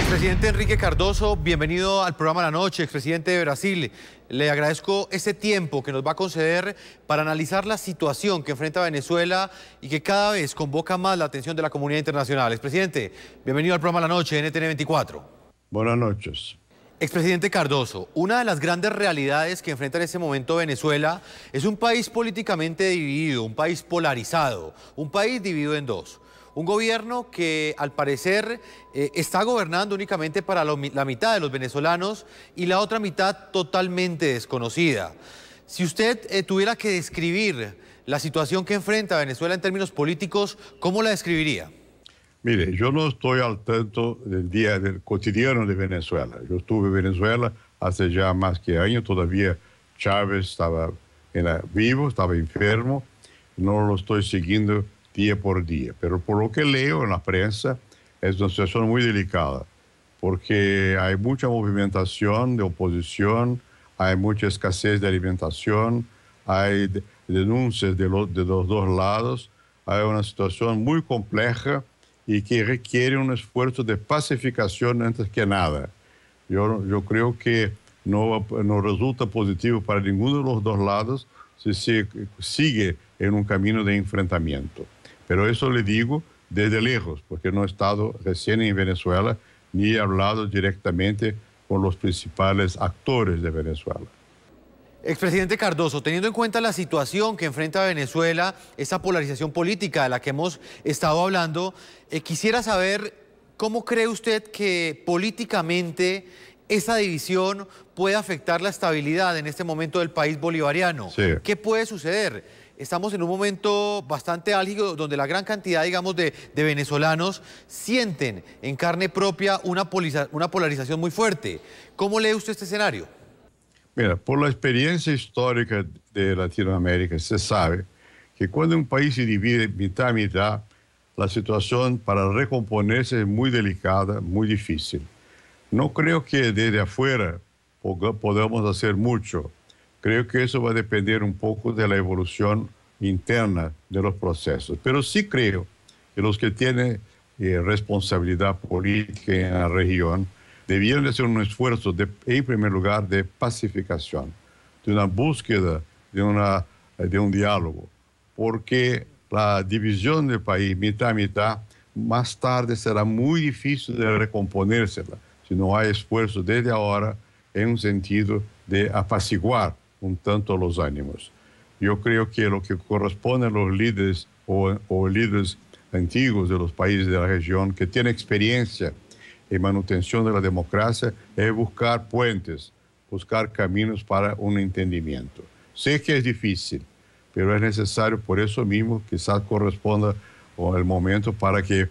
Expresidente Enrique Cardoso, bienvenido al programa La Noche, expresidente de Brasil. Le agradezco ese tiempo que nos va a conceder para analizar la situación que enfrenta Venezuela y que cada vez convoca más la atención de la comunidad internacional. Expresidente, bienvenido al programa La Noche, NTN 24. Buenas noches. Expresidente Cardoso, una de las grandes realidades que enfrenta en este momento Venezuela es un país políticamente dividido, un país polarizado, un país dividido en dos. Un gobierno que al parecer está gobernando únicamente para la mitad de los venezolanos y la otra mitad totalmente desconocida. Si usted tuviera que describir la situación que enfrenta Venezuela en términos políticos, ¿cómo la describiría? Mire, yo no estoy al tanto del cotidiano de Venezuela. Yo estuve en Venezuela hace ya más que años, todavía Chávez estaba vivo, estaba enfermo, no lo estoy siguiendo día por día, pero por lo que leo en la prensa es una situación muy delicada, porque hay mucha movimentación de oposición, hay mucha escasez de alimentación, hay denuncias de los dos lados, hay una situación muy compleja y que requiere un esfuerzo de pacificación antes que nada. Yo creo que no resulta positivo para ninguno de los dos lados si se sigue en un camino de enfrentamiento. Pero eso le digo desde lejos, porque no he estado recién en Venezuela ni he hablado directamente con los principales actores de Venezuela. Expresidente Cardoso, teniendo en cuenta la situación que enfrenta Venezuela, esa polarización política de la que hemos estado hablando, quisiera saber cómo cree usted que políticamente esa división puede afectar la estabilidad en este momento del país bolivariano. Sí. ¿Qué puede suceder? Estamos en un momento bastante álgido donde la gran cantidad, digamos, de venezolanos sienten en carne propia una polarización muy fuerte. ¿Cómo lee usted este escenario? Mira, por la experiencia histórica de Latinoamérica, se sabe que cuando un país se divide mitad a mitad, la situación para recomponerse es muy delicada, muy difícil. No creo que desde afuera podamos hacer mucho. Creo que eso va a depender un poco de la evolución interna de los procesos. Pero sí creo que los que tienen responsabilidad política en la región debieron hacer un esfuerzo, en primer lugar, de pacificación, de una búsqueda de un diálogo, porque la división del país mitad a mitad, más tarde será muy difícil de recomponérsela si no hay esfuerzo desde ahora en un sentido de apaciguar un tanto los ánimos. Yo creo que lo que corresponde a los líderes o líderes antiguos de los países de la región que tienen experiencia en manutención de la democracia es buscar puentes, buscar caminos para un entendimiento. Sé que es difícil, pero es necesario, por eso mismo, quizás corresponda el momento para que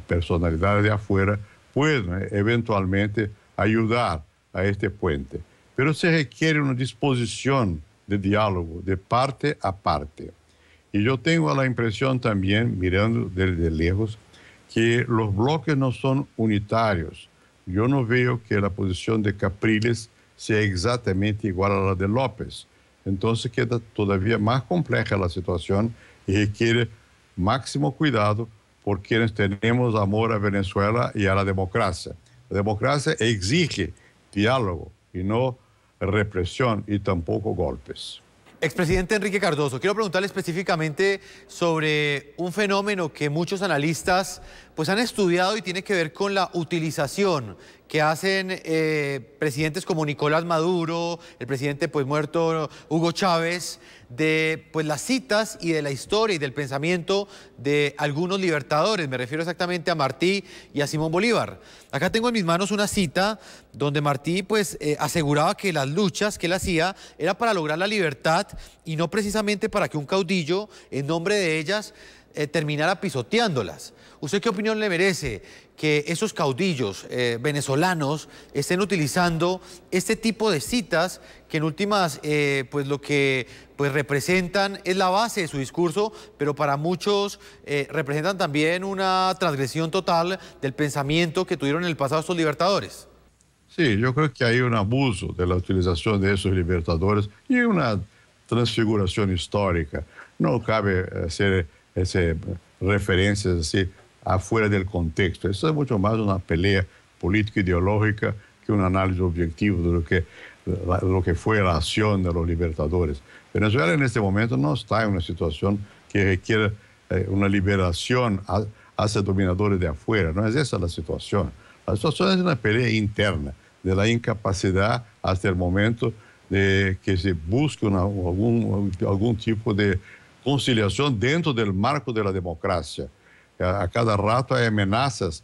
personalidades de afuera puedan eventualmente ayudar a este puente. Pero se requiere una disposición de diálogo de parte a parte. Y yo tengo la impresión también, mirando desde lejos, que los bloques no son unitarios. Yo no veo que la posición de Capriles sea exactamente igual a la de López. Entonces queda todavía más compleja la situación y requiere máximo cuidado por quienes tenemos amor a Venezuela y a la democracia. La democracia exige diálogo y no represión y tampoco golpes. Expresidente Enrique Cardoso, quiero preguntarle específicamente sobre un fenómeno que muchos analistas pues, han estudiado y tiene que ver con la utilización que hacen presidentes como Nicolás Maduro, el presidente pues, muerto Hugo Chávez, de pues, las citas y de la historia y del pensamiento de algunos libertadores. Me refiero exactamente a Martí y a Simón Bolívar. Acá tengo en mis manos una cita donde Martí pues, aseguraba que las luchas que él hacía era para lograr la libertad y no precisamente para que un caudillo, en nombre de ellas, terminara pisoteándolas. ¿Usted qué opinión le merece que esos caudillos venezolanos estén utilizando este tipo de citas que en últimas pues lo que pues representan es la base de su discurso, pero para muchos representan también una transgresión total del pensamiento que tuvieron en el pasado estos libertadores? Sí, yo creo que hay un abuso de la utilización de esos libertadores y una transfiguración histórica. No cabe hacer referencias así afuera del contexto. Eso es mucho más una pelea político-ideológica que un análisis objetivo de lo que fue la acción de los libertadores. Venezuela en este momento no está en una situación que requiere una liberación hacia dominadores de afuera. No es esa la situación. La situación es una pelea interna de la incapacidad hasta el momento de que se busque algún tipo de conciliación dentro del marco de la democracia. A cada rato hay amenazas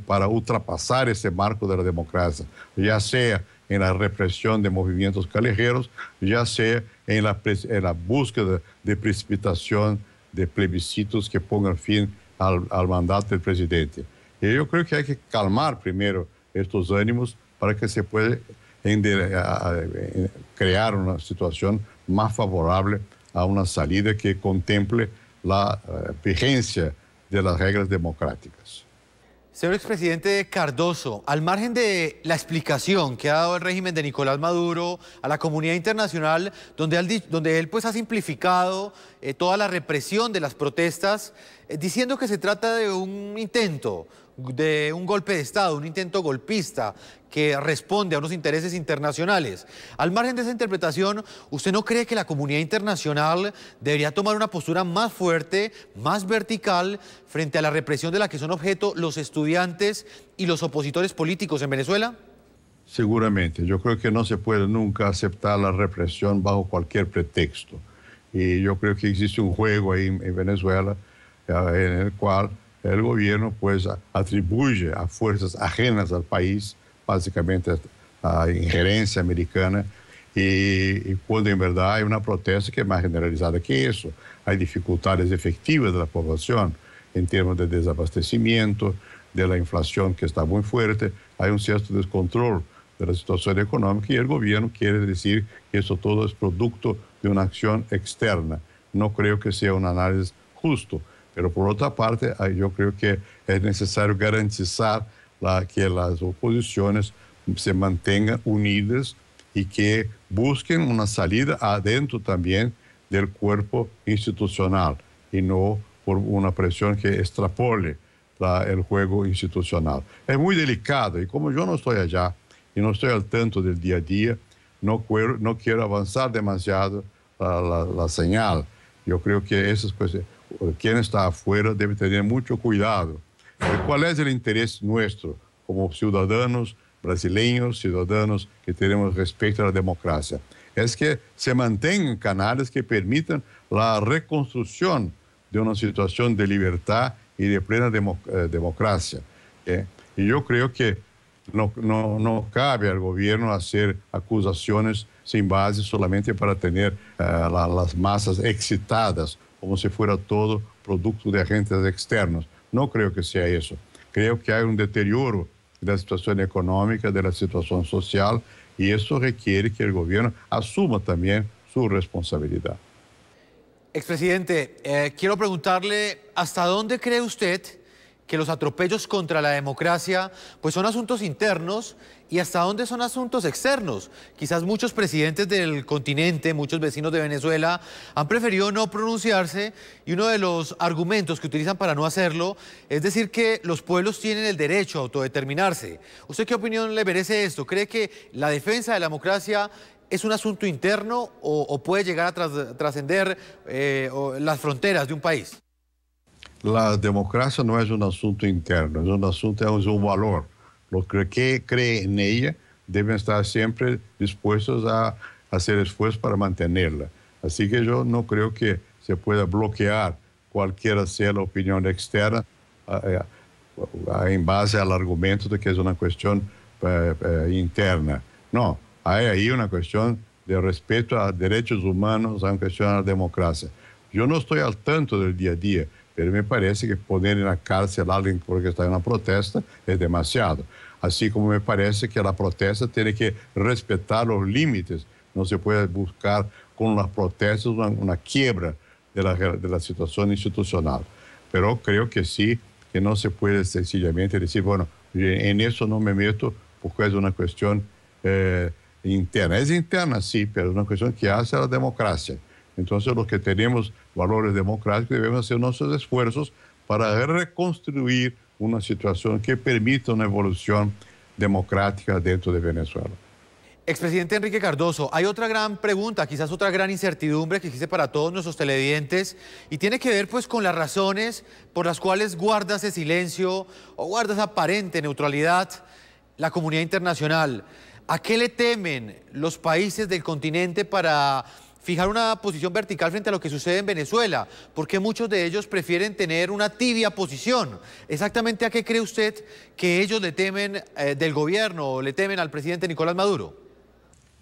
para ultrapasar ese marco de la democracia, ya sea en la represión de movimientos callejeros, ya sea en la búsqueda de precipitación de plebiscitos que pongan fin al mandato del presidente. Y yo creo que hay que calmar primero estos ánimos para que se pueda crear una situación más favorable a una salida que contemple la vigencia de las reglas democráticas. Señor expresidente Cardoso, al margen de la explicación que ha dado el régimen de Nicolás Maduro a la comunidad internacional, donde él pues ha simplificado toda la represión de las protestas, diciendo que se trata de un intento, de un golpe de Estado, un intento golpista que responde a unos intereses internacionales. Al margen de esa interpretación, ¿usted no cree que la comunidad internacional debería tomar una postura más fuerte, más vertical, frente a la represión de la que son objeto los estudiantes y los opositores políticos en Venezuela? Seguramente. Yo creo que no se puede nunca aceptar la represión bajo cualquier pretexto. Y yo creo que existe un juego ahí en Venezuela en el cual el gobierno pues atribuye a fuerzas ajenas al país, básicamente a injerencia americana, y cuando en verdad hay una protesta que es más generalizada que eso. Hay dificultades efectivas de la población en términos de desabastecimiento, de la inflación que está muy fuerte, hay un cierto descontrol de la situación económica y el gobierno quiere decir que eso todo es producto de una acción externa. No creo que sea un análisis justo. Pero por otra parte, yo creo que es necesario garantizar que las oposiciones se mantengan unidas y que busquen una salida adentro también del cuerpo institucional y no por una presión que extrapole el juego institucional. Es muy delicado y como yo no estoy allá y no estoy al tanto del día a día, no quiero avanzar demasiado la señal. Yo creo que esas cosas, quien está afuera debe tener mucho cuidado. ¿Cuál es el interés nuestro como ciudadanos brasileños, ciudadanos que tenemos respeto a la democracia? Es que se mantengan canales que permitan la reconstrucción de una situación de libertad y de plena democracia. Y yo creo que no cabe al gobierno hacer acusaciones sin base solamente para tener las masas excitadas, como si fuera todo producto de agentes externos. No creo que sea eso. Creo que hay un deterioro de la situación económica, de la situación social, y eso requiere que el gobierno asuma también su responsabilidad. Expresidente, quiero preguntarle, ¿hasta dónde cree usted que los atropellos contra la democracia pues son asuntos internos y hasta dónde son asuntos externos? Quizás muchos presidentes del continente, muchos vecinos de Venezuela han preferido no pronunciarse y uno de los argumentos que utilizan para no hacerlo es decir que los pueblos tienen el derecho a autodeterminarse. ¿Usted qué opinión le merece esto? ¿Cree que la defensa de la democracia es un asunto interno o puede llegar a trascender las fronteras de un país? La democracia no es un asunto interno, es un asunto, es un valor. Los que creen en ella deben estar siempre dispuestos a hacer esfuerzos para mantenerla. Así que yo no creo que se pueda bloquear cualquiera sea la opinión externa en base al argumento de que es una cuestión interna. No, hay ahí una cuestión de respeto a derechos humanos, hay una cuestión a la democracia. Yo no estoy al tanto del día a día, pero me parece que poner en la cárcel a alguien porque está en una protesta es demasiado. Así como me parece que la protesta tiene que respetar los límites. No se puede buscar con las protestas una quiebra de la situación institucional. Pero creo que sí, que no se puede sencillamente decir, bueno, en eso no me meto porque es una cuestión interna. Es interna, sí, pero es una cuestión que hace a la democracia. Entonces, los que tenemos valores democráticos debemos hacer nuestros esfuerzos para reconstruir una situación que permita una evolución democrática dentro de Venezuela. Expresidente Enrique Cardoso, hay otra gran pregunta, quizás otra gran incertidumbre que existe para todos nuestros televidentes y tiene que ver pues con las razones por las cuales guarda ese silencio o guarda esa aparente neutralidad la comunidad internacional. ¿A qué le temen los países del continente para fijar una posición vertical frente a lo que sucede en Venezuela? ¿Por qué muchos de ellos prefieren tener una tibia posición? ¿Exactamente a qué cree usted que ellos le temen del gobierno o le temen al presidente Nicolás Maduro?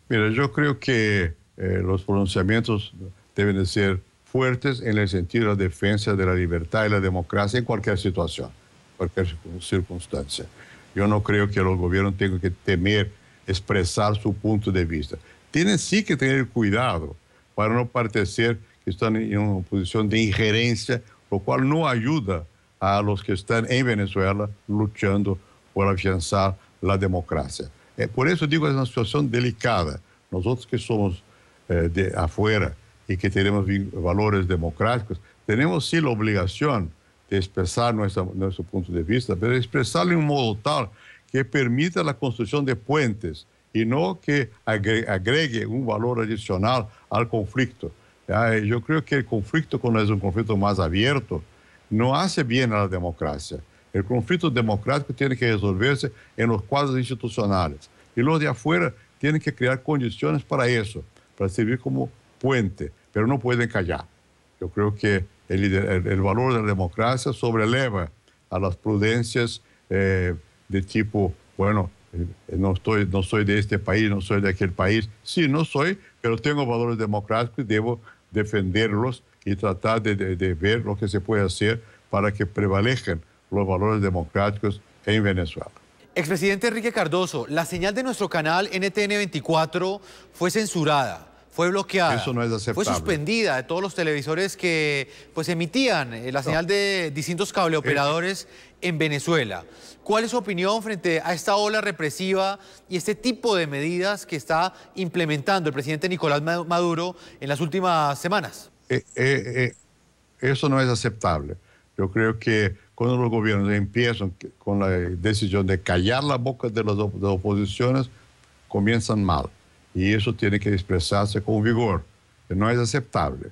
Mira, yo creo que los pronunciamientos deben de ser fuertes en el sentido de la defensa de la libertad y la democracia en cualquier situación, cualquier circunstancia. Yo no creo que los gobiernos tengan que temer expresar su punto de vista. Tienen sí que tener cuidado para no parecer que están en una posición de injerencia, lo cual no ayuda a los que están en Venezuela luchando por afianzar la democracia. Por eso digo, es una situación delicada. Nosotros que somos de afuera y que tenemos valores democráticos, tenemos sí la obligación de expresar nuestro punto de vista, pero expresarlo en un modo tal que permita la construcción de puentes y no que agregue un valor adicional al conflicto. Yo creo que el conflicto, cuando es un conflicto más abierto, no hace bien a la democracia. El conflicto democrático tiene que resolverse en los cuadros institucionales. Y los de afuera tienen que crear condiciones para eso, para servir como puente, pero no pueden callar. Yo creo que el valor de la democracia sobreleva a las prudencias de tipo, bueno, no soy de este país, no soy de aquel país. Sí, no soy, pero tengo valores democráticos y debo defenderlos y tratar de ver lo que se puede hacer para que prevalezcan los valores democráticos en Venezuela. Expresidente Enrique Cardoso, la señal de nuestro canal NTN 24 fue censurada. Fue bloqueada, eso no es aceptable. Fue suspendida de todos los televisores que pues, emitían la señal de distintos cableoperadores en Venezuela. ¿Cuál es su opinión frente a esta ola represiva y este tipo de medidas que está implementando el presidente Nicolás Maduro en las últimas semanas? Eso no es aceptable. Yo creo que cuando los gobiernos empiezan con la decisión de callar la boca de las oposiciones, comienzan mal. Y eso tiene que expresarse con vigor, que no es aceptable.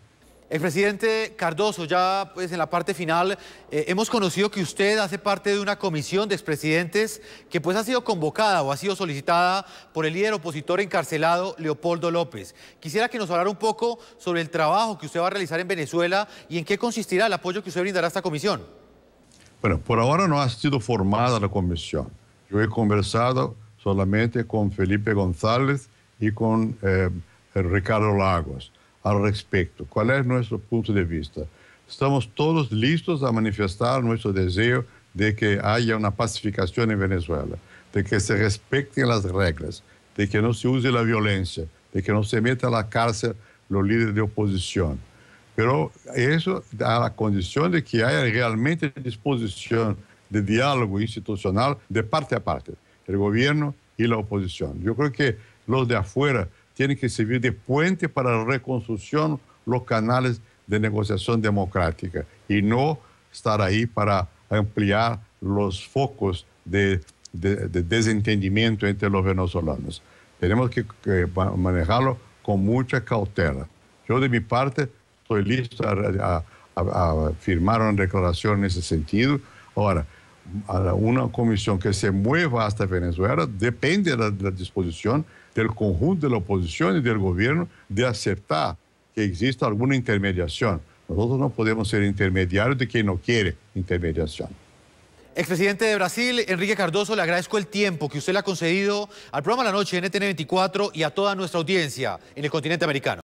El presidente Cardoso, ya pues en la parte final, hemos conocido que usted hace parte de una comisión de expresidentes que pues ha sido convocada o ha sido solicitada por el líder opositor encarcelado Leopoldo López. Quisiera que nos hablara un poco sobre el trabajo que usted va a realizar en Venezuela y en qué consistirá el apoyo que usted brindará a esta comisión. Bueno, por ahora no ha sido formada la comisión. Yo he conversado solamente con Felipe González y con Ricardo Lagos al respecto. ¿Cuál es nuestro punto de vista? Estamos todos listos a manifestar nuestro deseo de que haya una pacificación en Venezuela, de que se respeten las reglas, de que no se use la violencia, de que no se meta a la cárcel los líderes de oposición. Pero eso a la condición de que haya realmente disposición de diálogo institucional de parte a parte, el gobierno y la oposición. Yo creo que los de afuera tienen que servir de puente para la reconstrucción, los canales de negociación democrática y no estar ahí para ampliar los focos de desentendimiento entre los venezolanos. Tenemos que manejarlo con mucha cautela. Yo de mi parte estoy listo a firmar una declaración en ese sentido. Ahora, una comisión que se mueva hasta Venezuela depende de la disposición del conjunto de la oposición y del gobierno de aceptar que exista alguna intermediación. Nosotros no podemos ser intermediarios de quien no quiere intermediación. Expresidente de Brasil, Enrique Cardoso, le agradezco el tiempo que usted le ha concedido al programa La Noche NTN 24 y a toda nuestra audiencia en el continente americano.